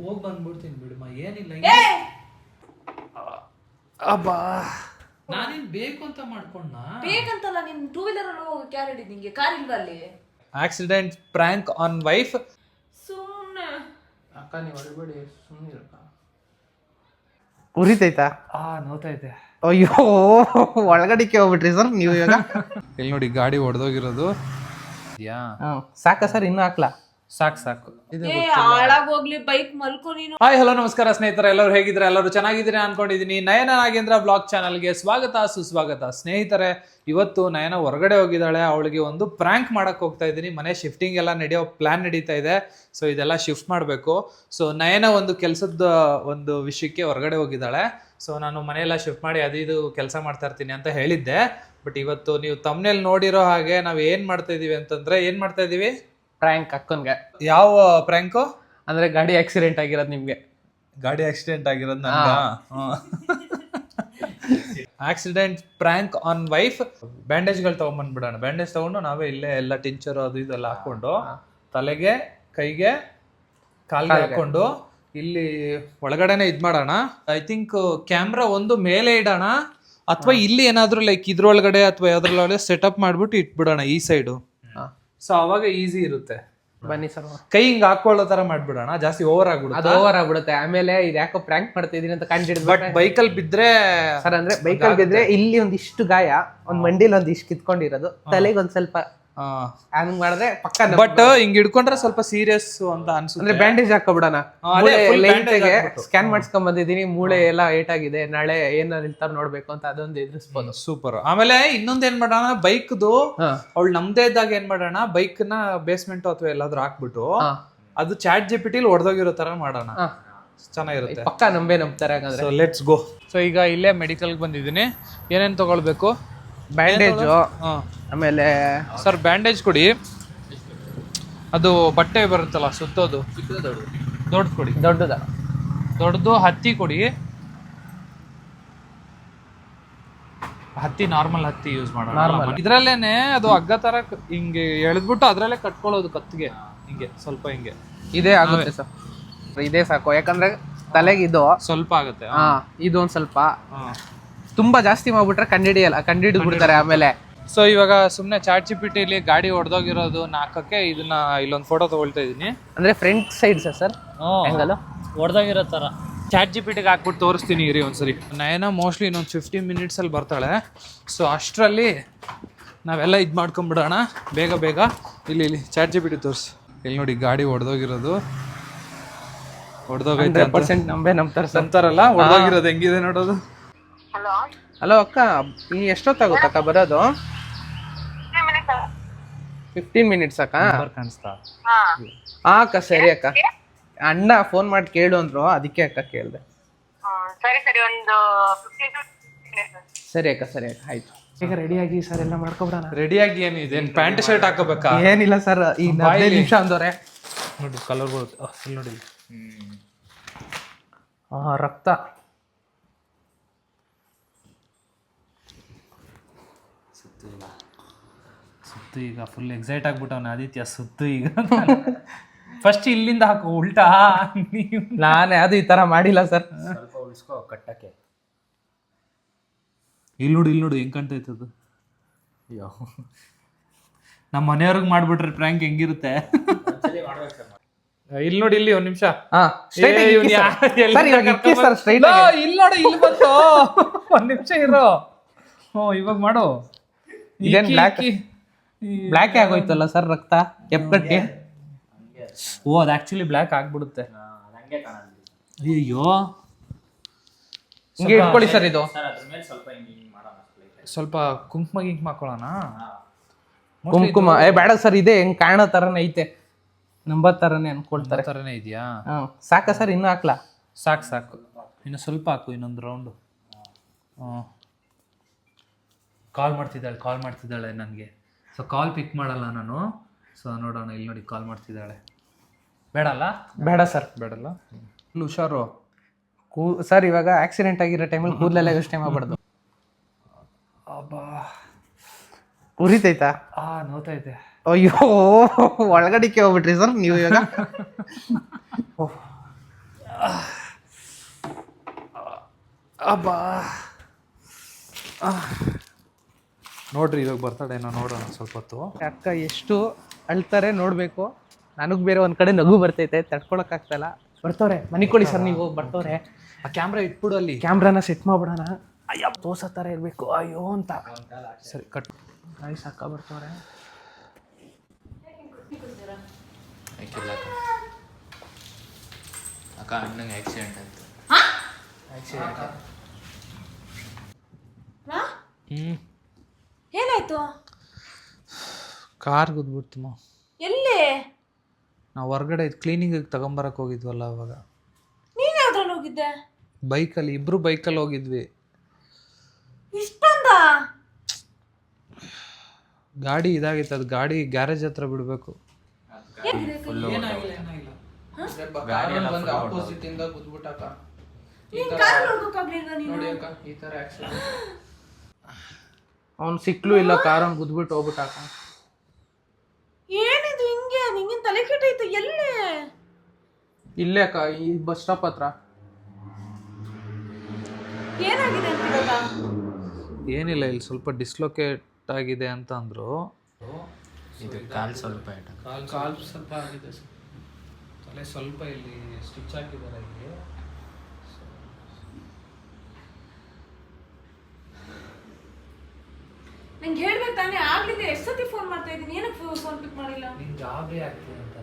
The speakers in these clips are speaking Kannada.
ಹೋಗಿ ಬಂದ್ಬಿಡ್ತೀನಿ ಬಿಡಮ್ಮ, ಏನಿಲ್ಲ. ಅಬ್ಬಾ, ನಾನೇನ್ ಬೇಕು ಅಂತ ಮಾಡ್ಕೊಂಡ? ಬೇಕಂತಲ್ಲ, ನಿನ್ ಟೂ ವೀಲರ್ ಅಲ್ಲಿ ಹೋಗಕ್ಕೆ ಯಾರು ಹೇಳಿದ್ ನಿಂಗೆ? ಕಾರ್ ಇಲ್ವಾ ಅಲ್ಲಿ? Accident prank on wife. ಸುಮ್ನೆ ಅಕ್ಕ ನೀವು ಹೊರಬೇಡಿ, ಸುಮ್ಮನೆ ಉರಿತೈತಾ? ನೋತೈತೆ. ಅಯ್ಯೋ, ಒಳಗಡಿಕೆ ಹೋಗ್ಬಿಟ್ರಿ ಸರ್ ನೀವು ಇವಾಗ. ಇಲ್ಲಿ ನೋಡಿ ಗಾಡಿ ಹೊಡೆದೋಗಿರೋದು. ಸಾಕ ಸರ್, ಇನ್ನೂ ಹಾಕ್ಲಾ? ಸಾಕು. ಹಾಳಾಗೋಗ್ಲಿ, ಬೈಕ್ ಮಲ್ಕೊ ನೀನು. ಹಾಯ್ ಹಲೋ ನಮಸ್ಕಾರ ಸ್ನೇಹಿತರೆ, ಎಲ್ಲರೂ ಹೇಗಿದ್ರೆ? ಎಲ್ಲರೂ ಚೆನ್ನಾಗಿದ್ದೀರಾ ಅನ್ಕೊಂಡಿದೀನಿ. ನಯನ ನಾಗೇಂದ್ರ ಬ್ಲಾಗ್ ಚಾನಲ್ಗೆ ಸ್ವಾಗತ ಸುಸ್ವಾಗತ. ಸ್ನೇಹಿತರೆ, ಇವತ್ತು ನಯನ ಹೊರಗಡೆ ಹೋಗಿದ್ದಾಳೆ. ಅವಳಿಗೆ ಒಂದು ಪ್ರ್ಯಾಂಕ್ ಮಾಡಕ್ ಹೋಗ್ತಾ ಇದ್ದೀನಿ. ಮನೆ ಶಿಫ್ಟಿಂಗ್ ಎಲ್ಲ ನಡೆಯೋ ಪ್ಲಾನ್ ನಡೀತಾ ಇದೆ. ಸೊ ಇದೆಲ್ಲ ಶಿಫ್ಟ್ ಮಾಡಬೇಕು. ಸೊ ನಯನ ಒಂದು ಕೆಲಸದ ಒಂದು ವಿಷಯಕ್ಕೆ ಹೊರಗಡೆ ಹೋಗಿದ್ದಾಳೆ. ಸೊ ನಾನು ಮನೆಯೆಲ್ಲ ಶಿಫ್ಟ್ ಮಾಡಿ ಇದು ಕೆಲಸ ಮಾಡ್ತಾ ಇರ್ತೀನಿ ಅಂತ ಹೇಳಿದ್ದೆ. ಬಟ್ ಇವತ್ತು ನೀವು ತಮ್ಮನೇಲಿ ನೋಡಿರೋ ಹಾಗೆ ನಾವು ಏನ್ ಮಾಡ್ತಾ ಇದೀವಿ ಅಂತಂದ್ರೆ, ಏನ್ ಮಾಡ್ತಾ ಇದೀವಿ? ಪ್ರ್ಯಾಂಕ್ ಅಕ್ಕನ್ಗೆ. ಯಾವ ಪ್ರ್ಯಾಂಕು? ಅಂದ್ರೆ ಗಾಡಿ ಆಕ್ಸಿಡೆಂಟ್ ಆಗಿರೋದು ನಿಮ್ಗೆ. ಗಾಡಿ ಆಕ್ಸಿಡೆಂಟ್ ಆಗಿರೋದು ನಂಗ. Accident prank on wife. ಬ್ಯಾಂಡೇಜ್ಗಳು ತಗೊಂಡ್ಬಂದ್ಬಿಡೋಣ. ಬ್ಯಾಂಡೇಜ್ ತಗೊಂಡು ನಾವೇ ಇಲ್ಲೇ ಎಲ್ಲ ಟಿಂಚರ್ ಅದು ಇದೆಲ್ಲ ಹಾಕೊಂಡು ತಲೆಗೆ, ಕೈಗೆ, ಕಾಲಿಗೆ ಹಾಕೊಂಡು ಇಲ್ಲಿ ಒಳಗಡೆನೆ ಇದ್ ಮಾಡೋಣ. ಐ ಥಿಂಕ್ ಕ್ಯಾಮ್ರಾ ಒಂದು ಮೇಲೆ ಇಡೋಣ, ಅಥವಾ ಇಲ್ಲಿ ಏನಾದ್ರು ಲೈಕ್ ಇದ್ರೊಳಗಡೆ ಅಥವಾ ಯಾವ್ದ್ರೊಳಗಡೆ ಸೆಟಪ್ ಮಾಡ್ಬಿಟ್ಟು ಇಟ್ಬಿಡೋಣ ಈ ಸೈಡು. ಸೊ ಅವಾಗ ಈಸಿ ಇರುತ್ತೆ. ಬನ್ನಿ ಸರ್, ಕೈ ಹಿಂಗ್ ಹಾಕೊಳ್ಳೋ ತರ ಮಾಡ್ಬಿಡೋಣ. ಜಾಸ್ತಿ ಓವರ್ ಆಗ್ಬಿಡುತ್ತೆ. ಅದು ಓವರ್ ಆಗ್ಬಿಡುತ್ತೆ. ಆಮೇಲೆ ಇದು ಯಾಕೋ ಪ್ರ್ಯಾಂಕ್ ಮಾಡ್ತಾ ಇದೀನಿ ಅಂತ ಕಂಡಿಡಿದ್. ಬಟ್ ಬೈಕಲ್ಲಿ ಬಿದ್ರೆ ಸರ್, ಅಂದ್ರೆ ಬೈಕಲ್ಲಿ ಬಿದ್ರೆ ಇಲ್ಲಿ ಒಂದಿಷ್ಟು ಗಾಯ, ಒಂದ್ ಮಂಡಿಲಿ ಒಂದಿಷ್ಟು ಕಿತ್ಕೊಂಡಿರೋದು, ತಲೆಗೆ ಒಂದ್ ಸ್ವಲ್ಪ ಹಂಗ್ ಮಾಡಿದ್ರೆ ಪಕ್ಕ. ಬಟ್ ಹಿಂಗ್ ಹಿಡ್ಕೊಂಡ್ರೆ ಸ್ವಲ್ಪ ಸೀರಿಯಸ್ ಅಂತ ಅನ್ಸುತ್ತೆ. ಅಂದ್ರೆ ಬ್ಯಾಂಡೇಜ್ ಹಾಕೋಬಿಡೋಣ. ಸ್ಕ್ಯಾನ್ ಮಾಡ್ಸ್ಕೊಂಡ್ ಬಂದಿದೀನಿ, ಮೂಳೆ ಎಲ್ಲ ಏಟ್ ಆಗಿದೆ. ನಾಳೆ ಏನಾರು ಇರ್ತಾರ ನೋಡ್ಬೇಕು ಅಂತ ಅದೊಂದು ಎದುರಿಸ್ಬೋದು. ಸೂಪರ್. ಆಮೇಲೆ ಇನ್ನೊಂದ್ ಏನ್ ಮಾಡೋಣ, ಬೈಕ್ದು ಅವಳು ನಮ್ದೇ ಇದ್ದಾಗ ಏನ್ ಮಾಡೋಣ, ಬೈಕ್ ನ ಬೇಸ್ಮೆಂಟ್ ಅಥವಾ ಎಲ್ಲಾದ್ರೂ ಹಾಕ್ಬಿಟ್ಟು ಅದು ಚಾಟ್ ಜಿಪಿಟಿ ಹೊಡೆದೋಗಿರೋ ತರ ಮಾಡೋಣ. ಚೆನ್ನಾಗಿರುತ್ತೆ. ಪಕ್ಕ ನಂಬ್ತಾರೆ ಹಾಗಾದ್ರೆ. So let's go. ಸೊ ಈಗ ಇಲ್ಲೇ ಮೆಡಿಕಲ್ ಬಂದಿದ್ದೀನಿ. ಏನೇನ್ ತಗೊಳ್ಬೇಕು? ಬ್ಯಾಂಡೇಜು, ಆಮೇಲೆ ಸರ್ ಬ್ಯಾಂಡೇಜ್ ಕೊಡಿ. ಅದು ಬಟ್ಟೆ ಬರುತ್ತಲ್ಲ ಸುತ್ತೋದು, ದೊಡ್ಡದು ಕೊಡಿ. ದೊಡ್ಡದು ಹತ್ತಿ ಕೊಡಿ. ಹತ್ತಿ ನಾರ್ಮಲ್ ಹತ್ತಿ ಯೂಸ್ ಮಾಡೋಣ. ಇದ್ರಲ್ಲೇನೆ ಅದು ಹಗ್ಗ ತರ ಹಿಂಗೆ ಎಳೆದ್ಬಿಟ್ಟು ಅದ್ರಲ್ಲೇ ಕಟ್ಕೊಳ್ಳೋದು ಕತ್ತಿಗೆ, ಹಿಂಗೆ ಸ್ವಲ್ಪ ಹಿಂಗೆ. ಇದೇ ಆಗುತ್ತೆ ಸರ್, ಇದೇ ಸಾಕು. ಯಾಕಂದ್ರೆ ತಲೆಗೆ ಇದು ಸ್ವಲ್ಪ ಆಗುತ್ತೆ. ಇದು ಒಂದ್ ಸ್ವಲ್ಪ ತುಂಬಾ ಜಾಸ್ತಿ ಮಾಡ್ಬಿಟ್ರೆ ಕಂಡಿಡಿದು ಬಿಡ್ತಾರೆ ಆಮೇಲೆ. ಸೊ ಇವಾಗ ಸುಮ್ನೆ ಚಾಟ್ ಜಿಪಿಟಿಲಿ ಗಾಡಿ ಹೊಡೆದೋಗಿರೋದು ಹಾಕಕ್ಕೆ ಇದನ್ನ ಇಲ್ಲೊಂದು ಫೋಟೋ ತಗೊಳ್ತಾ ಇದೀನಿ. ಅಂದ್ರೆ ಫ್ರಂಟ್ ಸೈಡ್ ಸರ್, ಹೆಂಗಲ್ಲ ಹೊಡೆದೋಗಿರೋ ತರ ಚಾಟ್ ಜಿಪಿಟಿಗೆ ಹಾಕ್ಬಿಟ್ಟು ತೋರಿಸ್ತೀನಿ ಇರಿ ಒಂದ್ಸರಿ. ನಯನ ಮೋಸ್ಟ್ಲಿ ಇನ್ನೊಂದು 15 minutes ಅಲ್ಲಿ ಬರ್ತಾಳೆ. ಸೊ ಅಷ್ಟರಲ್ಲಿ ನಾವೆಲ್ಲ ಇದು ಮಾಡ್ಕೊಂಡ್ಬಿಡೋಣ ಬೇಗ. ಇಲ್ಲಿ ಚಾಟ್ ಜಿಪಿಟಿ ತೋರಿಸಿ. ಇಲ್ಲಿ ನೋಡಿ ಗಾಡಿ ಹೊಡೆದೋಗಿರೋದು. ಹೊಡೆದೋಗೈತೆ 100% ನಂಬ್ತಾರಲ್ಲ, ಹೊಡೆದೋಗಿರೋದು ಹೆಂಗಿದೆ ನೋಡೋದು. ಹಲೋ ಅಕ್ಕ, ಇನ್ನು ಎಷ್ಟೊತ್ತಾಗುತ್ತೆ ಅಕ್ಕ ಬರೋದು? 15 minutes ಅಕ್ಕ. ಕಾಣಿಸ್ತಾ? ಅಕ್ಕ ಸರಿ ಅಕ್ಕ. ಅಣ್ಣ ಫೋನ್ ಮಾಡಿ ಕೇಳು ಅಂದ್ರು, ಅದಕ್ಕೆ ಅಕ್ಕ ಕೇಳಿದೆ. ಸರಿ ಅಕ್ಕ ಆಯ್ತು. ಈಗ ರೆಡಿಯಾಗಿ ಸರ್ ಎಲ್ಲ ಮಾಡ್ಕೊಬಿಡೋಣ. ರೆಡಿಯಾಗಿ ಏನಿದೆ? ಪ್ಯಾಂಟ್ ಶರ್ಟ್ ಹಾಕೋಬೇಕಾ? ಏನಿಲ್ಲ ಸರ್, ಈಗ 15 ನಿಮಿಷ ಅಂದವ್ರೆ. ನೋಡಿ ಕಲರ್ ಬರುತ್ತೆ. ಇಲ್ಲಿ ನೋಡಿ ರಕ್ತ. ಸುತ್ತು ಈಗ ಫುಲ್ ಎಕ್ಸೈಟ್ ಆಗ್ಬಿಟ್ಟವನ ಆದಿತ್ಯ. ಸುತ್ತು ಈಗ ಫಸ್ಟ್ ಇಲ್ಲಿಂದ ಹಾಕು, ಉಲ್ಟಾ. ನಾನೇ ಅದು ಈ ತರ ಮಾಡಿಲ್ಲ ಸರ್. ಸ್ವಲ್ಪ ಉಳಿಸ್ಕೋ ಕಟ್ಟಕ್ಕೆ. ಇಲ್ಲಿ ನೋಡಿ ಹೆಂಗ್ ಕಾಣ್ತೈತೆ ಅದು. ಅಯ್ಯೋ, ನಮ್ಮ ಮನೆಯವ್ರಿಗೆ ಮಾಡ್ಬಿಟ್ರೆ ಪ್ರ್ಯಾಂಕ್ ಹೆಂಗಿರುತ್ತೆ. ಇಲ್ಲಿ ನೋಡಿ, ಇಲ್ಲಿ ಒಂದ್ ನಿಮಿಷ. ಇಲ್ಲಿ ನೋಡಿ, ಇಲ್ಲಿ ಬಂತು. ಒಂದ್ ನಿಮಿಷ ಇರೋ. ಇವಾಗ ಮಾಡು. ಇದೇನ್ ಬ್ಲ್ಯಾಕ್ ಆಗೋಯ್ತಲ್ಲ ಸರ್ ರಕ್ತ ಎಪ್ಪಟ್ಟಿ. ಅದು ಆಕ್ಚುಲಿ ಬ್ಲ್ಯಾಕ್ ಆಗ್ಬಿಡುತ್ತೆ. ಅಯ್ಯೋ, ಹಿಂಗೆ ಇಟ್ಕೊಳ್ಳಿ ಸರ್. ಇದು ಸ್ವಲ್ಪ ಕುಂಕುಮ ಹಾಕೊಳ್ಳೋಣ. ಕುಂಕುಮ ಬೇಡ ಸರ್, ಇದೆ ಹೆಂಗ್ ಕಾಣೋ ತರನೇ ಐತೆ, ನಂಬರ್ ತರನೇ ಅನ್ಕೊಳ್ತಾರೆ. ತರನೇ ಇದೆಯಾ? ಸಾಕ ಸರ್, ಇನ್ನೂ ಹಾಕ್ಲಾ? ಸಾಕು. ಇನ್ನು ಸ್ವಲ್ಪ ಹಾಕು, ಇನ್ನೊಂದು ರೌಂಡು. ಕಾಲ್ ಮಾಡ್ತಿದ್ದಾಳೆ ನನಗೆ. ಸೊ ಕಾಲ್ ಪಿಕ್ ಮಾಡಲ್ಲ ನಾನು. ಸೊ ನೋಡೋಣ, ಇಲ್ಲಿ ನೋಡಿ ಕಾಲ್ ಮಾಡ್ತಿದ್ದಾಳೆ. ಬೇಡ ಸರ್, ಬೇಡಲ್ಲ. ಹುಷಾರು ಸರ್. ಇವಾಗ ಆಕ್ಸಿಡೆಂಟ್ ಆಗಿರೋ ಟೈಮಲ್ಲಿ ಕೂದಲೆಲ್ಲ ಯೋಚನೆ ಮಾಡಬಾರ್ದು. ಉರಿತೈತಾ? ನೋತೈತೆ. ಅಯ್ಯೋ, ಒಳಗಡಿಕೆ ಹೋಗ್ಬಿಟ್ರಿ ಸರ್ ನೀವು ಇವಾಗ. ಅಬ್ಬಾ ನೋಡ್ರಿ ಇವಾಗ ಬರ್ತಾಳೇನೋ ನೋಡೋಣ ಸ್ವಲ್ಪ ಹೊತ್ತು. ಅಕ್ಕ ಎಷ್ಟು ಅಳ್ತಾರೆ ನೋಡ್ಬೇಕು. ನನಗ್ ಬೇರೆ ಒಂದ್ ಕಡೆ ನಗು ಬರ್ತೈತೆ, ತಡ್ಕೊಳಕ್ ಆಗ್ತಲ್ಲ. ಬರ್ತವ್ರೆ, ಮನೆ ಕೊಡಿ ಸರ್ ನೀವು, ಬರ್ತವ್ರೆ. ಆ ಕ್ಯಾಮ್ರಾ ಇಟ್ಬಿಡು ಅಲ್ಲಿ. ಕ್ಯಾಮ್ರಾನ ಸೆಟ್ ಮಾಡ್ಬಿಡೋಣ. ಅಯ್ಯ ತೋರ್ಸೋ ಥರ ಇರಬೇಕು, ಅಯ್ಯೋ ಅಂತ. ಸರಿ ಕಟ್. ಗಾಯ್ಸ್ ಅಕ್ಕ ಬರ್ತವ್ರೆ. ಅಕ್ಕ ಅಣ್ಣಂಗೆ ಆಕ್ಸಿಡೆಂಟ್ ಆಯ್ತು. ಏನಾಯ್ತು? ಕಾರ್ ಗುದ್ಬಿಡ್ತಮ್ಮ. ಎಲ್ಲಿ? ನಾವು ಹೊರಗಡೆ ಕ್ಲೀನಿಂಗ್ ತಗೊಂಬರಕ್ಕೆ ಹೋಗಿದ್ವಲ್ಲ ಅವಾಗ. ನೀನ್ ಯಾವ್ದ್ರಲ್ಲಿ ಹೋಗಿದ್ದೆ? ಬೈಕಲ್ಲಿ, ಇಬ್ರು ಬೈಕಲ್ಲಿ ಹೋಗಿದ್ವಿ. ಇಷ್ಟೊಂದ? ಗಾಡಿ ಇದಾಗಿತ್ತು, ಅದು ಗಾಡಿ ಗ್ಯಾರೇಜ್ ಹತ್ರ ಬಿಡಬೇಕು. ಆಪೋಸಿಟ್ ಇಂದ ಗುದ್ಬಿಟ್ಟಕ್ಕ. ನೀನ್ ಕಾರ್ ನೋಡ್ಬೇಕಾಗ್ಲಿಲ್ವಾ ನೀನು? ನೋಡಿ ಅಕ್ಕ, ಈ ತರ ಆಕ್ಸಿಡೆಂಟ್. ಅವ್ನು ಸಿಕ್ಲು ಇಲ್ಲ, ಕಾರ್ ಅವ್ನು ಗುದ್ಬಿಟ್ಟು ಹೋಗ್ಬಿಟ್ಟಾಕ. ಏನಿದು ಹಿಂಗೆ? ನಿಂಗಿನ ತಲೆ ಕೆಟ್ಟೈತೆ. ಎಲ್ಲಿ? ಇಲ್ಲೇ ಅಕ್ಕ, ಈ ಬಸ್ ಸ್ಟಾಪ್ ಹತ್ರ. ಏನಾಗಿದೆ ಅಂತ ಇವಾಗ? ಏನಿಲ್ಲ, ಇಲ್ಲಿ ಸ್ವಲ್ಪ ಡಿಸ್ಲೊಕೇಟ್ ಆಗಿದೆ ಅಂತ ಅಂದ್ರು. ಇದು ಕಾಲು ಸ್ವಲ್ಪ ಆಯ್ತು. ಕಾಲು ಸ್ವಲ್ಪ ಆಗಿದೆ, ತಲೆ ಸ್ವಲ್ಪ ಇಲ್ಲಿ ಸ್ಟಿಚ್ ಹಾಕಿದ್ದಾರೆ ಇಲ್ಲಿ. ನಂಗೆ ಹೇಳ್ಬೇಕು ತಾನೇ, ಆಗ್ಲಿದೆ. ಎಷ್ಟು ಸತಿ ಫೋನ್ ಮಾಡ್ತಾ ಇದ್ದೀನಿ, ಏನಕ್ಕೆ ಫೋನ್ ಪಿಕ್ ಮಾಡಿಲ್ಲ? ನಿನ್ ಗಾಬರಿ ಆಗ್ತದೆ ಅಂತ.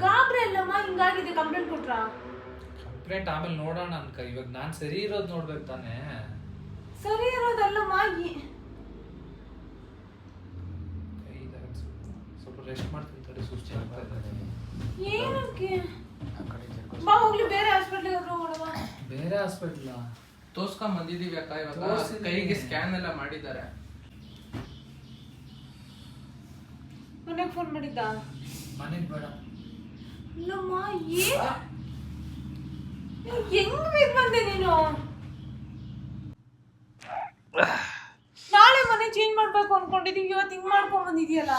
ಗಾಬ್ರಿ ಅಲ್ಲಮ್ಮ, ಹಿಂಗಾಗಿದೆ. ಕಂಪ್ಲೇಂಟ್ ಕೊಟ್ರಾ? ಕಂಪ್ಲೇಂಟ್ ಆಮೇಲೆ ನೋಡೋಣ ಅನ್ಕ. ಇವಾಗ ನಾನು ಸರಿ ಇರೋದು ನೋಡ್ಬೇಕು ತಾನೇ. ಸರಿ ಇರೋದಲ್ಲಮ್ಮ. ಸ್ವಲ್ಪ ರೆಸ್ಟ್ ಮಾಡ್ತೀನಿ ತಡಿ, ಸುಸ್ತು ಆಗ್ತಾ ಇದೆ. ಏನಕ್ಕೆ? ಬಾ ಹೋಗ್ಲಿ, ಬೇರೆ ಹಾಸ್ಪಿಟ್ಲಿಗೆ ಹೋಗೋಣ. ಬೇರೆ ಹಾಸ್ಪಿಟ್ಲ ತೋರ್ಸ್ಕೊಂಡ್ ಬಂದಿದೀವಿ ಅಕ್ಕ. ಇವಾಗ ತೋರ್ಸಿದ್ದೀನಿ. ಕೈಗೆ ಸ್ಕ್ಯಾನ್ ಎಲ್ಲ ಮಾಡಿದ್ದಾರೆ. ಮನೆಗೆ ಫೋನ್ ಮಾಡಿದ್ದ? ಮನೆಗೆ ಬೇಡ. ಇಲ್ಲಮ್ಮ, ಹೆಂಗ್ ಬೇಗ ಬಂದೆ ನೀನು? ನಾಳೆ ಮನೆ ಚೇಂಜ್ ಮಾಡ್ಬೇಕು ಅನ್ಕೊಂಡಿದೀವಿ, ಇವತ್ತು ಹಿಂಗ್ ಮಾಡ್ಕೊಂಡ್ ಬಂದಿದ್ಯಲ್ಲ.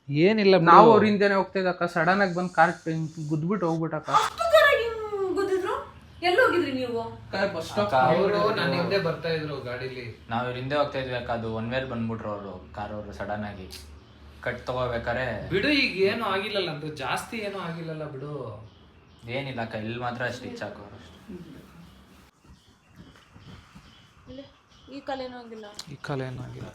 ಏನಿಲ್ಲ, ನಾವು ಅವ್ರ ಹಿಂದೆನೆ ಹೋಗ್ತಾ ಇದ್ದಕ್ಕ, ಸಡನ್ ಆಗಿ ಬಂದು ಕಾರ್ ಗುದ್ಬಿಟ್ಟು ಹೋಗ್ಬಿಟ್ಟಕ್ಕ. ಅಷ್ಟು ಜನ ಹಿಂಗ್ ಗುದ್ದಿದ್ರು? ಎಲ್ಲಿ ಹೋಗಿದ್ರಿ ನೀವು? Bus stop. ಅವರು ನನ್ನ ಹಿಂದೆ ಬರ್ತಾ ಇದ್ರು ಗಾಡಿಲಿ. ನಾವು ಇವ್ರ ಹಿಂದೆ ಹೋಗ್ತಾ ಇದ್ವಿ ಅಕ್ಕ, ಅದು ಒನ್ ವೇಲ್ ಬಂದ್ಬಿಟ್ರು ಅವರು, ಕಾರ್ ಅವರು ಸಡನ್ ಆಗಿ ಕಟ್ ತಗೋಬೇಕಾರೆ. ಬಿಡು, ಈಗ ಏನು ಆಗಿಲ್ಲಲ್ಲ ಅಂತ, ಜಾಸ್ತಿ ಏನು ಆಗಿಲ್ಲಲ್ಲ ಬಿಡು. ಏನಿಲ್ಲ ಅಕ್ಕ, ಇಲ್ಲಿ ಮಾತ್ರ ಸ್ಟಿಚ್ ಹಾಕೋರು. ಈ ಕಾಲ ಏನೂ ಆಗಿಲ್ಲ. ಈ ಕಾಲ ಏನಾಗಿಲ್ಲ.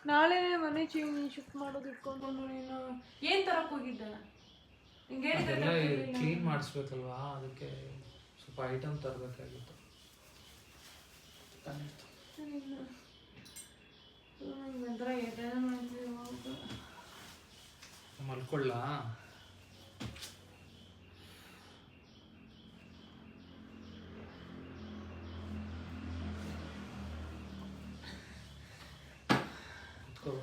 ನಾಳೆ ಮನೆ ಚೇಂಜ್ ಶಿಫ್ಟ್ ಮಾಡೋದು ಇಟ್ಕೊಂಡು ನೀನು ಏನ್ ತರಕ್ ಹೋಗಿದ್ದೆ? ಅದೆಲ್ಲ ಕ್ಲೀನ್ ಮಾಡಿಸ್ಬೇಕಲ್ವಾ, ಅದಕ್ಕೆ ಸ್ವಲ್ಪ ಐಟಮ್ ತರಬೇಕಾಗಿತ್ತು. ಮಲ್ಕೊಳ್ಳ? ಕುತ್ಕೋ.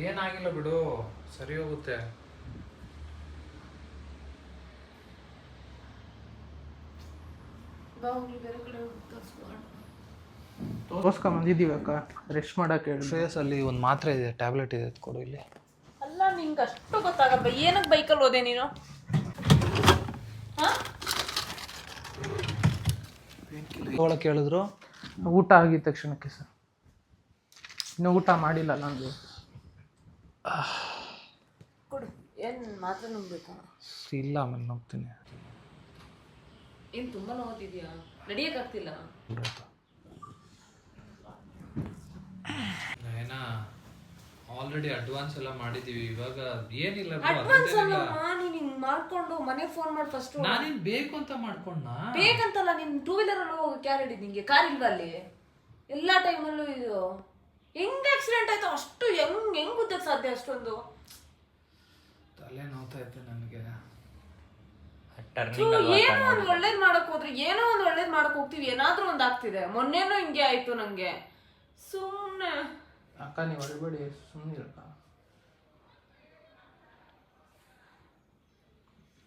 ಏನಾಗಿಲ್ಲ ಬಿಡು, ಸರಿ ಹೋಗುತ್ತೆ. ತೋರ್ಸ್ಕೊಂಡ್ ಬಂದಿದೀವಿ ಅಕ್ಕ, ರೆಸ್ಟ್ ಮಾಡಕ್ ಹೇಳಿ. ಶ್ರೇಯಸ್ ಅಲ್ಲಿ ಒಂದು ಮಾತ್ರೆ ಇದೆ, ಟ್ಯಾಬ್ಲೆಟ್ ಇದೆ, ಕೊಡು ಇಲ್ಲಿ. ಅಲ್ಲ, ನಿಂಗೆ ಅಷ್ಟು ಗೊತ್ತಾಗಲ್ಲ. ಏನಕ್ಕೆ ಬೈಕಲ್ಲಿ ಹೋದೆ ನೀನು? ಒಳಗೆ ಕೇಳಿದ್ರು. ಊಟ ಆಗಿದ ತಕ್ಷಣಕ್ಕೆ ಸರ್, ಇನ್ನು ಊಟ ಮಾಡಿಲ್ಲ ನಂದು. ಕೊಡು. ಏನು ಮಾತ್ರ ನುಂಗ್ಬೇಕಾ? ಇಲ್ಲ, ಆಮೇಲೆ ನೋಡ್ತೀನಿ. ಏನು ತುಂಬ ನೋವುತ್ತಿದ್ಯಾ? ನಡೆಯೋಕ್ಕಾಗ್ತಿಲ್ಲ? ನಯನ, ಆಲ್ರೆಡಿ ಅಡ್ವಾನ್ಸ್ ಎಲ್ಲ ಮಾಡಿದೀವಿ. ಇವಾಗ ಏನಿಲ್ಲ, ಅಡ್ವಾನ್ಸ್ ಅಲ್ಲಮ್ಮ, ನೀನು ಹಿಂಗೆ ಮಾಡ್ಕೊಂಡು ಮನೆಗೆ ಫೋನ್ ಮಾಡಿ ಫಸ್ಟ್. ನಾನೇನು ಬೇಕು ಅಂತ ಮಾಡ್ಕೊಂಡ? ಬೇಕಂತಲ್ಲ, ನೀನು ಟೂ ವೀಲರಲ್ಲಿ ಹೋಗಕ್ಕೆ ಯಾರು ಹೇಳಿದ್ ನಿಂಗೆ? ಕಾರ್ ಇಲ್ವಾ ಅಲ್ಲಿ? ಎಲ್ಲ ಟೈಮಲ್ಲೂ ಇದು ಹೆಂಗ್ ಆಕ್ಸಿಡೆಂಟ್ ಆಯ್ತು? ಅಷ್ಟು ಹೆಂಗ್ ಗೊತ್ತಕ್ಕೆ ಸಾಧ್ಯ? ಅಷ್ಟೊಂದು ತಲೆ ನೋವ್ತಾ ಇತ್ತು ನನಗೆ. ಏನೋ ಒಂದು ಒಳ್ಳೇದ್ ಮಾಡಕ್ ಹೋದ್ರೆ, ಏನೋ ಒಂದು ಒಳ್ಳೇದ್ ಮಾಡಕ್ ಹೋಗ್ತೀವಿ, ಏನಾದ್ರೂ ಒಂದ್ ಆಗ್ತಿದೆ. ಮೊನ್ನೆನೂ ಹಿಂಗೆ ಆಯ್ತು ನಂಗೆ. ಸುಮ್ನೆ ಅಕ್ಕ ನೀವು ಹೊರಬೇಡಿ, ಸುಮ್ಮನೆ ಇರಕ್ಕ.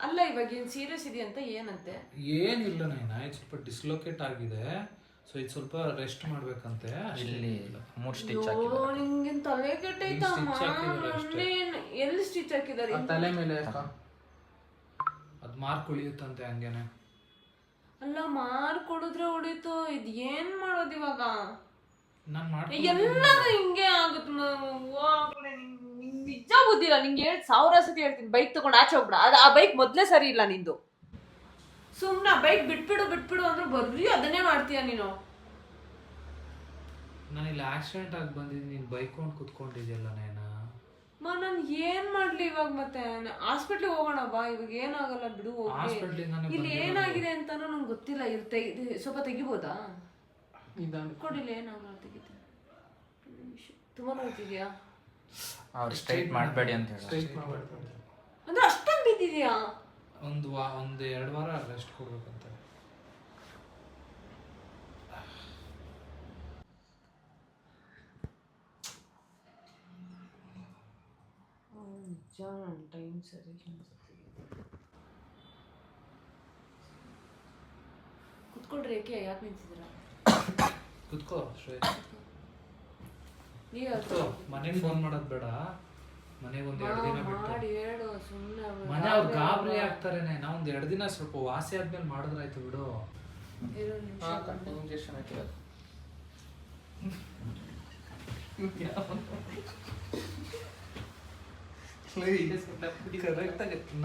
ಅಲ್ಲ ಇವಾಗ ಏನ್ ಸೀರಿಯಸ್ ಇದೆಯಂತ ಏನಂತೆ? ಏನಿಲ್ಲ ನೈನಾ, ಸ್ವಲ್ಪ ಡಿಸ್ಲೊಕೇಟ್ ಆಗಿದೆ, ಸೊ ಇದು ಸ್ವಲ್ಪ ರೆಸ್ಟ್ ಮಾಡ್ಬೇಕಂತೆ. ಇಲ್ಲಿ 3 ಸ್ಟಿಚ್ ಓ ಹಾಕಿದ್ದಾರೆ. ನಿಂಗೆ ತಲೆ ಕೆಟ್ಟೈತಮ್ಮ. ಎಲ್ಲಿ ಸ್ಟಿಚ್ ಹಾಕಿದ್ದಾರೆ? ತಲೆ ಮೇಲೆ ಅದು ಮಾರ್ಕ್ ಉಳಿಯುತ್ತಂತೆ ಹಂಗೇನೆ. ಅಲ್ಲ ಮಾರ್ಕೊಡಿದ್ರೆ ಉಳಿತು, ಇದ್ ಏನ್ ಮಾಡೋದು ಇವಾಗ? ನಾನು ಎಲ್ಲ ಹಿಂಗೆ ಆಗುತ್ತೆ. ನಿಜ ಬುದ್ಧಿಲ್ಲ ನಿಂಗೆ. 1000 ಸತಿ ಹೇಳ್ತೀನಿ ಬೈಕ್ ತಗೊಂಡು ಆಚೆ ಹೋಗ್ಬಿಡ. ಆ ಬೈಕ್ ಮೊದ್ಲೇ ಸರಿ ಇಲ್ಲ ನಿಂದು. ಸುಮ್ನ ಬೈಕ್ ಬಿಟ್ಬಿಡು ಅಂದ್ರೆ ಬರ್ರಿ ಅದನ್ನೇ ಮಾಡ್ತೀಯ ನೀನು. ನಾನು ಇಲ್ಲಿ ಆಕ್ಸಿಡೆಂಟ್ ಆಗಿ ಬಂದಿದ್ದೀನಿ, ನೀನು ಬೈಕ್ ಕೊಂಡು ಕುತ್ಕೊಂಡಿದ್ಯಲ್ಲ ನೈನಾ. ನಾನು ಏನ್ ಮಾಡ್ಲಿ ಇವಾಗ? ಮತ್ತೆ ಹಾಸ್ಪಿಟ್ಲಿಗೆ ಹೋಗೋಣ ಬಾ. ಇವಾಗ ಏನಾಗಲ್ಲ ಬಿಡು, ಇಲ್ಲಿ ಏನಾಗಿದೆ ಅಂತಾನು ನಂಗೆ ಗೊತ್ತಿಲ್ಲ. ಸ್ವಲ್ಪ ತೆಗಿಬೋದಾ? ಕೊಡಿಲ್ಲ, ಏನಾಗಲ್ಲ ತೆಗಿತೀನಿ. ತುಂಬಾ ನೋಡ್ತಿದ್ಯಾ? ಅವ್ರು ಸ್ಟ್ರೈಟ್ ಮಾಡಬೇಡಿ ಅಂತ ಹೇಳಿ. ಅಂದ್ರೆ ಅಷ್ಟೊಂದು ಬಿದ್ದಿದ್ಯಾ? ಒಂದು 2 ವಾರ ರೆಸ್ಟ್ ಕೊಡ್ಬೇಕಂತ. ಟೈಮ್ ಸರಿ ಕುತ್ಕೊಳ್ರಿ. ಯಾಕೆ ನಿಂತಿದ್ದೀರಾ? ಕುತ್ಕೋ ಶ್ರೇಯಸ್, ಮನೆಗೆ ಫೋನ್ ಮಾಡೋದು ಬೇಡ. ಮನೆಗೆ 2 ದಿನ ಬಿಟ್ಟು ಮಾಡಿ ಹೇಳು ಸುಮ್ಮನೆ. ಮನೆ ಅವ್ರು ಗಾಬರಿ ಆಗ್ತಾರೆ. ನಾ 2 ದಿನ ಸ್ವಲ್ಪ ವಾಸಿ ಆದ್ಮೇಲೆ ಮಾಡಿದ್ರಾಯ್ತು ಬಿಡು.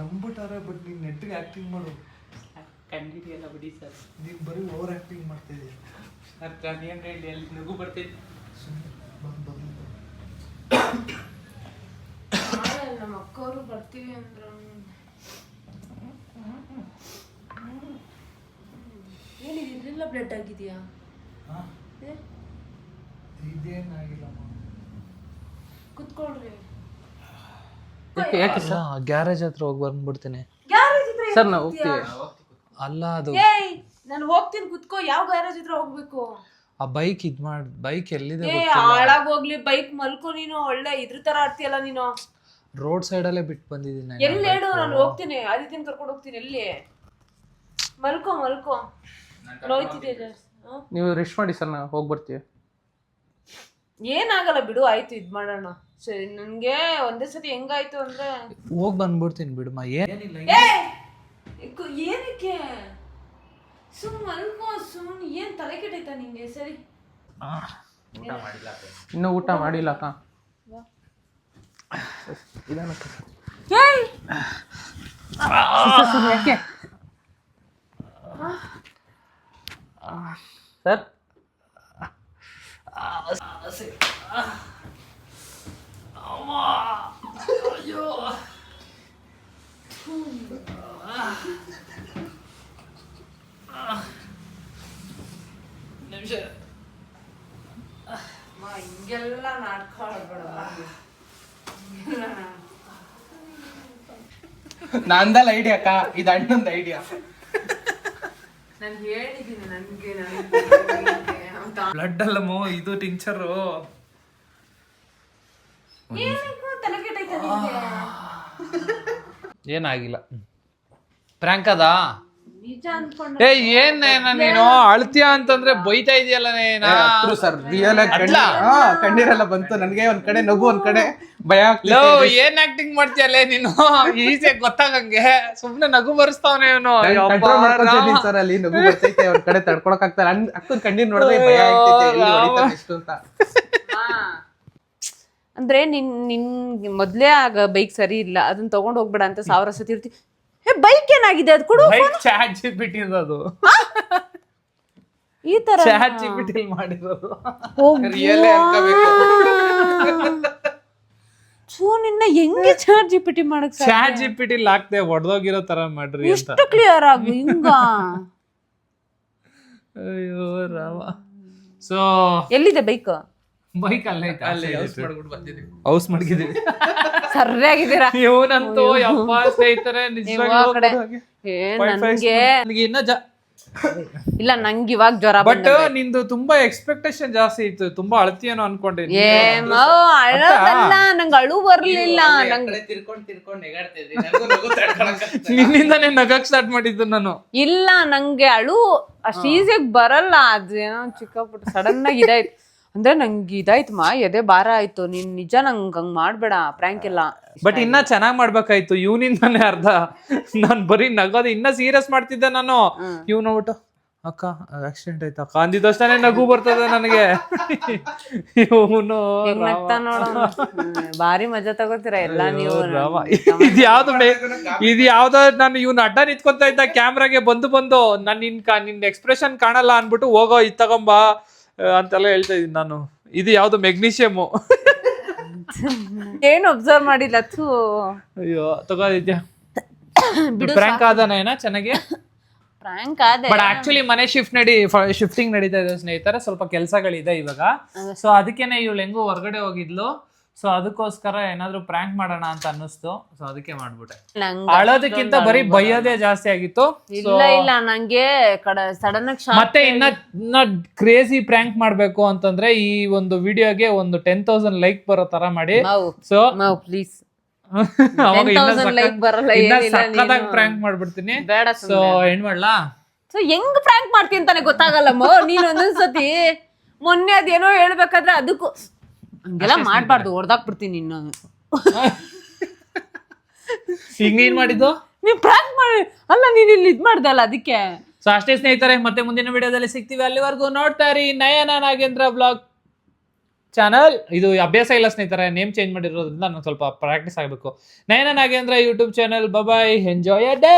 ನಂಬಿಟ್ಟಾರೆ, ಬಟ್ ನೀನ್ ನೆಟ್ಟಿಗೆ ಆಕ್ಟಿಂಗ್ ಮಾಡು. ಕಂಡಿಡಿಯಲ್ಲ ಬಿಡಿ ಸರ್. ನೀನ್ ಬರೀ ಓವರ್ ಆಕ್ಟಿಂಗ್ ಮಾಡ್ತಿದ್ದೀಯ. ಎಲ್ಲಿ ನಗು ಬರ್ತಿದ್ದೆ. ನಮ್ಮ ಅಕ್ಕವರು ಬರ್ತೀವಿ ಅಂದ್ರು. ಏನಿದೆ ಇದ್ರೆಲ್ಲ ಬ್ಲಡ್ ಆಗಿದೆಯಾ? ಇದೇನಾಗಿಲ್ಲಮ್ಮ. ಕುತ್ಕೊಳ್ರಿ. ಗ್ಯಾರೇಜ್ ಹತ್ರ ಹೋಗಿ ಬಂದ್ಬಿಡ್ತೀನಿ. ಸರ್ ನಾವು ಹೋಗ್ತೀವಿ. ಅಲ್ಲ ಅದು ನಾನು ಹೋಗ್ತೀನಿ, ಕುತ್ಕೋ. ಯಾವ ಗ್ಯಾರೇಜ್ ಇದ್ರೆ ಹೋಗ್ಬೇಕು? ಆ ಬೈಕ್ ಬೈಕ್ ಎಲ್ಲಿದೆ? ಹಾಳಾಗ್ ಹೋಗ್ಲಿ ಬೈಕ್. ಮಲ್ಕೋ ನೀನು. ಒಳ್ಳೆ ಇದ್ರ ತರ ಆಡ್ತೀಯಲ್ಲ ನೀನು. ರೋಡ್ ಸೈಡ್ ಅಲ್ಲೇ ಬಿಟ್ಟು ಬಂದಿದ್ದೀನಿ. ಎಲ್ಲಿ ಹೇಳು, ನಾನು ಹೋಗ್ತೀನಿ. ಆದಿತ್ಯನ್ ಕರ್ಕೊಂಡು ಹೋಗ್ತೀನಿ. ಎಲ್ಲಿ? ಮಲ್ಕೋ ನೋಯ್ತಿದ್ಯಾ ಜಾಸ್ತಿ? ನೀವು ರೆಸ್ಟ್ ಮಾಡಿ ಸರ್, ನಾವು ಹೋಗಿ ಬರ್ತೀವಿ. ಏನಾಗಲ್ಲ ಬಿಡು, ಆಯ್ತು. ಇದ್ ಮಾಡೋಣ. ಸರಿ, ನನ್ಗೆ ಒಂದೇ ಸತಿ ಹೆಂಗಾಯ್ತು ಅಂದ್ರೆ ಹೋಗಿ ಬಂದ್ಬಿಡ್ತೀನಿ ಬಿಡಮ್ಮ. ಏನಿಲ್ಲ. ಏನಕ್ಕೆ ಮಲ್ಕೋ ಸುಮ್ಮನೆ. ಏನ್ ತಲೆ ಕೆಟ್ಟೈತಾ ನಿಂಗೆ? ಸರಿ, ಇನ್ನೂ ಊಟ ಮಾಡಿಲ್ಲ ಅಕ್ಕ. ಯಾಕೆ ಸರ್? ಹಿಂಗೆಲ್ಲ ನಾಡ್ಕೊಳ್ಬೇಡ. ನಂದಲ್ಲ ಐಡಿಯಾ ಅಕ್ಕ, ಇದು ಅಣ್ಣಂದು ಐಡಿಯಾ. ನಾನು ಹೇಳಿದ್ದೀನಿ ನನ್ಗೆ ಬ್ಲಡ್ ಅಲ್ಲಮ್ಮ, ಇದು ಟಿಂಚರು. ತಲೆ ಕೆಟ್ಟೈತೆ ನಿಂಗೆ? ಏನಾಗಿಲ್ಲ. ಪ್ರ್ಯಾಂಕ್ ಅದ? ನಿಜ ಅನ್ಕೊಂಡ. ಏನ್ ನೀನು ಅಳ್ತೀಯ ಅಂತಂದ್ರೆ ಬೈತಾ ಇದೆಯಲ್ಲ ಸರ್. ರಿಯಲ್ ಆಗಿ ಕಣ್ಣೀರೆಲ್ಲ ಬಂತು ನನಗೆ. ಒಂದ್ ಕಡೆ ನಗು, ಒಂದ್ ಕಡೆ ಭಯ. ಏನ್ ಆಕ್ಟಿಂಗ್ ಮಾಡ್ತೀಯಲ್ಲ ನೀನು? ಈಸಿಯಾಗಿ ಗೊತ್ತಾಗಂಗೆ ಸುಮ್ನೆ ನಗು ಬರ್ಸ್ತಾವನೆ ಇವನು. ಸರ್ ಅಲ್ಲಿ ನಗು ಬರ್ತೈತೆ, ಒಂದ್ ಕಡೆ ತಡ್ಕೊಳಕ್ ಆಗ್ತಾರೆ. ಅಕ್ಕನ ಕಣ್ಣೀರ್ ನೋಡಿದ್ರೆ ಭಯ ಆಗ್ತೈತೆ, ಎಲ್ಲಿ ಹೊಡಿತಾರೆ ಎಷ್ಟು ಅಂತ. ಅಂದ್ರೆ ನಿನ್ ಮೊದ್ಲೇ ಆಗ ಬೈಕ್ ಸರಿ ಇಲ್ಲ, ಅದನ್ನ ತಗೊಂಡ್ ಹೋಗ್ಬೇಡ ಅಂತ 1000 ಸತಿ ಇರ್ತಿ. ಬೈಕ್ ಏನಾಗಿದೆ? ಅದು ಕೊಡು. ಚಾಟ್ ಜಿಪಿಟಿ ಅದು, ಈ ತರ ಚಾಟ್ ಜಿಪಿಟಿ ಮಾಡಿರೋದು. ರಿಯಲ್ ಅನ್ಕೋಬೇಕು. ನಿನ್ನ ಹೆಂಗೆ ಚಾಟ್ ಜಿಪಿಟಿ ಮಾಡಕ್? ಚಾಟ್ ಜಿಪಿಟಿ ಹಾಕ್ದೆ ಹೊಡೆದೋಗಿರೋ ತರ ಮಾಡ್ರಿ ಅಂತ. ಎಷ್ಟು ಕ್ಲಿಯರ್ ಆಗು ಹಿಂಗ. ಅಯ್ಯೋ ರಾಮ. ಸೊ ಎಲ್ಲಿದೆ ಬೈಕ್? ಬೈಕ್ ಅಲ್ಲೇ ಹೌಸ್ ಮಡಗಿದೀವಿ. ಸರಿಯಾಗಿದ್ದೀರಾ ಇವನಂತೂ ಯಪ್ಪ ಸ್ನೇಹಿತರೆ, ನಿಜವಾಗ್ಲೂ ನನಗೆ ನನಗೆ ಇನ್ನ ಇಲ್ಲ ನಂಗೆ ಇವಾಗ ಜ್ವರ ಬಟ್ ನಿಂದು ತುಂಬಾ ಎಕ್ಸ್ಪೆಕ್ಟೇಷನ್ ಜಾಸ್ತಿ ಇತ್ತು, ತುಂಬಾ ಅಳ್ತೀಯೇನೋ ಅನ್ಕೊಂಡಿದ್ದೀನಿ. ಅಳೋದಲ್ಲ, ನಂಗೆ ಅಳು ಬರ್ಲಿಲ್ಲ. ನಂಗೆ ನಿನ್ನಿಂದಾನೇ ನಗಕ್ ಸ್ಟಾರ್ಟ್ ಮಾಡಿದ್ದು ನಾನು. ಇಲ್ಲ, ನಂಗೆ ಅಳು ಅಷ್ಟು ಈಸಿಯಾಗಿ ಬರಲ್ಲ. ಅದೇನೋ ಚಿಕ್ಕ ಪುಟ್ಟ ಸಡನ್ ಆಗಿ ಇದಾಯ್ತು ಅಂದ್ರೆ ನಂಗೆ ಇದಾಯ್ತು ಎದೆ ಭಾರ ಆಯ್ತು. ನೀನ್ ನಿಜ ನಂಗೆ ಹಂಗ್ ಮಾಡ್ಬೇಡ ಪ್ರ್ಯಾಂಕ್ ಎಲ್ಲ. ಬಟ್ ಇನ್ನ ಚೆನ್ನಾಗ್ ಮಾಡ್ಬೇಕಾಯ್ತು. ಇವನಿಂದಾನೇ ಅರ್ಧ ನಾನ್ ಬರೀ ನಗೋದು, ಇನ್ನ ಸೀರಿಯಸ್ ಮಾಡ್ತಿದ್ದೆ ನಾನು. ಇವ್ ನೋಡ್ಬಿಟ್ಟು ಅಕ್ಕ ಆಕ್ಸಿಡೆಂಟ್ ಆಯ್ತು ಅಕ್ಕ ಅಂದಿದ್ದಷ್ಟೇ ನಗು ಬರ್ತದೆ ನನಗೆ. ಇವನು ಭಾರಿ ಮಜಾ ತಗೋತೀರ ಎಲ್ಲ ನೀವು. ಇದ್ಯಾವ್ದೋ ನಾನು ಇವ್ನ ಅಡ್ಡ ನಿಂತ್ಕೊಂತ ಇದ್ದ ಕ್ಯಾಮ್ರಾಗೆ ಬಂದು ನಾನು ನಿನ್ ಎಕ್ಸ್ಪ್ರೆಷನ್ ಕಾಣಲ್ಲ ಅನ್ಬಿಟ್ಟು ಹೋಗೋ ಇದ್ ತಗೊಂಬ ಅಂತೆಲ್ಲ ಹೇಳ್ತಾ ಇದೀನಿ ನಾನು. ಇದು ಯಾವ್ದು ಮೆಗ್ನೀಷಿಯಮು. ಏನು ಅಬ್ಸರ್ವ್ ಮಾಡಿಲ್ಲ. ಅಯ್ಯೋ ತಗೋದಿದ್ಯಾ ಪ್ರ್ಯಾಂಕ್ ಆದನ ಏನ ಚೆನ್ನಾಗಿ ಪ್ರ್ಯಾಂಕ್ ಆದೆ. ಬಟ್ ಆಕ್ಚುಲಿ ಮನೆ ಶಿಫ್ಟಿಂಗ್ ನಡೀತಾ ಇದೆ ಸ್ನೇಹಿತರೆ, ಸ್ವಲ್ಪ ಕೆಲಸಗಳಿದೆ ಇವಾಗ. ಸೊ ಅದಕ್ಕೇನೆ ಇವಳು ಹೆಂಗೋ ಹೊರಗಡೆ ಹೋಗಿದ್ಲು. ಸೊ ಅದಕ್ಕೋಸ್ಕರ ಏನಾದ್ರು ಪ್ರ್ಯಾಂಕ್ ಮಾಡೋಣ ಅಂತ ಅನ್ನಿಸ್ತು. ಸೊ ಅದಕ್ಕೆ ಮಾಡ್ಬಿಟ್ಟೆ. ಅಳೋದಕ್ಕಿಂತ ಬರೀ ಬೈಯೋದೇ ಜಾಸ್ತಿ ಆಗಿತ್ತು. ಇಲ್ಲ ನಂಗೆ ಸಡನ್ ಆಗಿ ಮತ್ತೆ ಇನ್ನ ಕ್ರೇಜಿ ಪ್ರ್ಯಾಂಕ್ ಮಾಡ್ಬೇಕು ಅಂತಂದ್ರೆ ಈ ಒಂದು ವಿಡಿಯೋಗೆ ಒಂದು 10,000 ಲೈಕ್ ಬರೋ ತರ ಮಾಡಿ. ಸೊ ಪ್ಲೀಸ್ ಸಕ್ಕತ್ತಾಗಿ ಪ್ರ್ಯಾಂಕ್ ಮಾಡ್ಬಿಡ್ತೀನಿ. ಸೊ ಏನ್ ಮಾಡ್ಲಾ? ಸೊ ಹೆಂಗ್ ಪ್ರ್ಯಾಂಕ್ ಮಾಡ್ತೀನಿ ಅಂತಾನೆ ಗೊತ್ತಾಗಲ್ಲಮ್ಮ. ನೀನ್ ಒಂದೊಂದ್ಸತಿ ಮೊನ್ನೆ ಅದೇನೋ ಹೇಳ್ಬೇಕಾದ್ರೆ ಅದಕ್ಕೂ ಹಂಗೆಲ್ಲ ಮಾಡ್ಬಾರ್ದು, ಹೊಡೆದಾಕ್ಬಿಡ್ತೀನಿ ಇನ್ನು. ಈಗ ನೀನ್ ಮಾಡಿದ್ದು ನೀವ್ ಪ್ರ್ಯಾಂಕ್ ಮಾಡಿ ಅಲ್ಲ, ನೀನ್ ಇಲ್ಲಿ ಇದ್ ಮಾಡ್ದಲ್ಲ ಅದಕ್ಕೆ. ಸೊ ಅಷ್ಟೇ ಸ್ನೇಹಿತರೆ, ಮತ್ತೆ ಮುಂದಿನ ವಿಡಿಯೋದಲ್ಲಿ ಸಿಗ್ತೀವಿ. ಅಲ್ಲಿವರೆಗೂ ನೋಡ್ತಾ ಇರಿ ನಯನ ನಾಗೇಂದ್ರ ಬ್ಲಾಗ್ ಚಾನಲ್. ಇದು ಅಭ್ಯಾಸ ಇಲ್ಲ ಸ್ನೇಹಿತರೆ, ನೇಮ್ ಚೇಂಜ್ ಮಾಡಿರೋದ್ರಿಂದ ನಾನು ಸ್ವಲ್ಪ ಪ್ರಾಕ್ಟೀಸ್ ಆಗಬೇಕು. Nayana Nagendra YouTube channel. Bye, enjoy a day.